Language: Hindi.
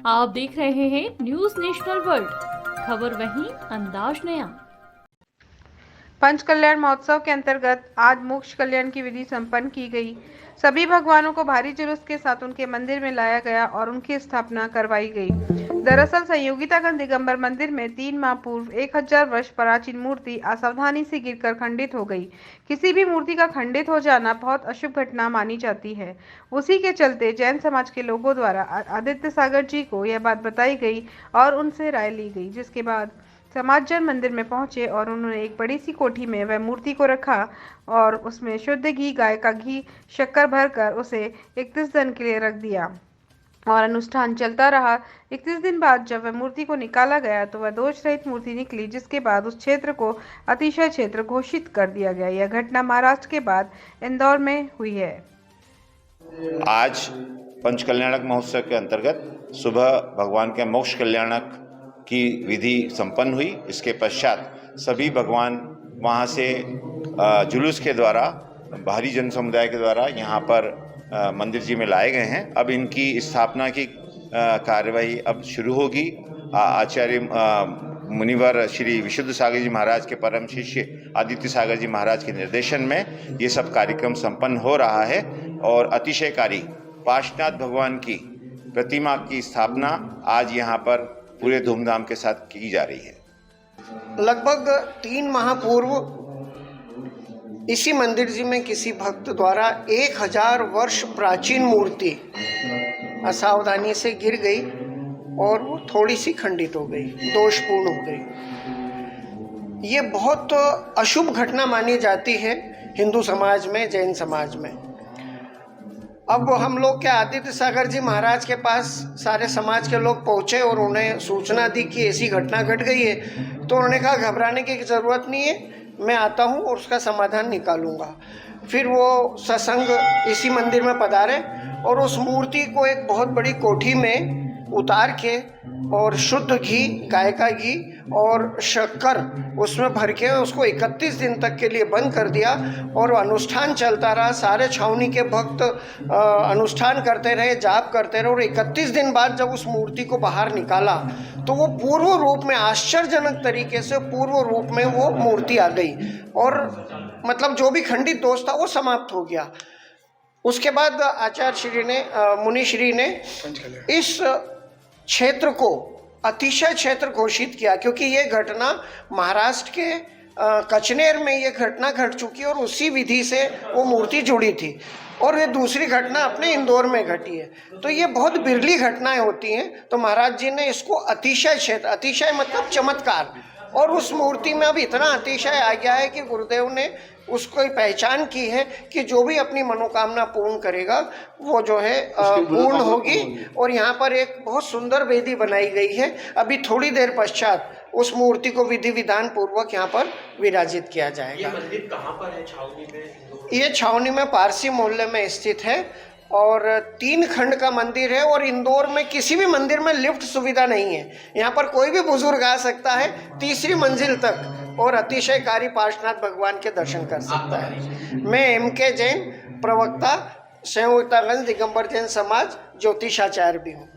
आप देख रहे हैं न्यूज नेशनल वर्ल्ड, खबर वहीं अंदाज नया। पंच कल्याण महोत्सव के अंतर्गत आज मोक्ष कल्याण की विधि संपन्न की गई। सभी भगवानों को भारी जुलूस के साथ उनके मंदिर में लाया गया और उनकी स्थापना करवाई गई। दरअसल संयोगितागंज दिगंबर मंदिर में 3 माह पूर्व 1000 वर्ष प्राचीन मूर्ति असावधानी से गिरकर खंडित हो गई। किसी भी मूर्ति का खंडित हो जाना बहुत अशुभ घटना मानी जाती है। उसी के चलते जैन समाज के लोगों द्वारा आदित्य सागर जी को यह बात बताई गई और उनसे राय ली गई, जिसके बाद समाजजन मंदिर में पहुंचे और उन्होंने एक बड़ी सी कोठी में वह मूर्ति को रखा और उसमें शुद्ध घी, गाय का घी, शक्कर भरकर उसे 31 दिन के लिए रख दिया और अनुष्ठान चलता रहा। 31 दिन बाद जब वह मूर्ति को निकाला गया तो वह दोष रहित मूर्ति निकली, जिसके बाद उस क्षेत्र को अतिशय क्षेत्र घोषित कर दिया गया। यह घटना महाराष्ट्र के बाद इंदौर में हुई है। आज पंच कल्याणक महोत्सव के अंतर्गत सुबह भगवान के मोक्ष कल्याणक की विधि संपन्न हुई। इसके पश्चात सभी भगवान वहाँ से जुलूस के द्वारा, भारी जन समुदाय के द्वारा यहाँ पर मंदिर जी में लाए गए हैं। अब इनकी स्थापना की कार्यवाही अब शुरू होगी। आचार्य मुनिवर श्री विशुद्ध सागर जी महाराज के परम शिष्य आदित्य सागर जी महाराज के निर्देशन में ये सब कार्यक्रम संपन्न हो रहा है और अतिशयकारी पार्श्वनाथ भगवान की प्रतिमा की स्थापना आज यहाँ पर पूरे धूमधाम के साथ की जा रही है। लगभग 3 माह पूर्व इसी मंदिर जी में किसी भक्त द्वारा 1000 वर्ष प्राचीन मूर्ति असावधानी से गिर गई और वो थोड़ी सी खंडित हो गई, दोषपूर्ण हो गई। ये बहुत अशुभ घटना मानी जाती है हिंदू समाज में, जैन समाज में। अब हम लोग क्या आदित्य सागर जी महाराज के पास सारे समाज के लोग पहुँचे और उन्हें सूचना दी कि ऐसी घटना घट गई है। तो उन्होंने कहा घबराने की ज़रूरत नहीं है, मैं आता हूँ और उसका समाधान निकालूंगा। फिर वो सत्संग इसी मंदिर में पधारे और उस मूर्ति को एक बहुत बड़ी कोठी में उतार के और शुद्ध घी, गाय का घी और शक्कर उसमें भर के उसको 31 दिन तक के लिए बंद कर दिया और अनुष्ठान चलता रहा। सारे छावनी के भक्त अनुष्ठान करते रहे, जाप करते रहे और 31 दिन बाद जब उस मूर्ति को बाहर निकाला तो वो पूर्व रूप में, आश्चर्यजनक तरीके से पूर्व रूप में वो मूर्ति आ गई और मतलब जो भी खंडित दोष था वो समाप्त हो गया। उसके बाद आचार्य श्री ने, मुनि श्री ने इस क्षेत्र को अतिशय क्षेत्र घोषित किया, क्योंकि ये घटना महाराष्ट्र के कचनेर में ये घटना घट चुकी और उसी विधि से वो मूर्ति जुड़ी थी और ये दूसरी घटना अपने इंदौर में घटी है। तो ये बहुत बिरली घटनाएं होती हैं। तो महाराज जी ने इसको अतिशय क्षेत्र, अतिशय मतलब चमत्कार, और उस मूर्ति में अब इतना अतिशय आ गया है कि गुरुदेव ने उसको पहचान की है कि जो भी अपनी मनोकामना पूर्ण करेगा वो जो है पूर्ण होगी। और यहाँ पर एक बहुत सुंदर वेदी बनाई गई है। अभी थोड़ी देर पश्चात उस मूर्ति को विधि विधान पूर्वक यहाँ पर विराजित किया जाएगा। ये मंदिर कहाँ पर है? छावनी में? ये छावनी में पारसी मोहल्ले में स्थित है और 3 खंड का मंदिर है और इंदौर में किसी भी मंदिर में लिफ्ट सुविधा नहीं है। यहाँ पर कोई भी बुजुर्ग आ सकता है 3री मंजिल तक और अतिशयकारी पार्श्वनाथ भगवान के दर्शन कर सकता है। मैं MK जैन, प्रवक्ता, संयोगितागंज दिगंबर जैन समाज, ज्योतिषाचार्य भी हूँ।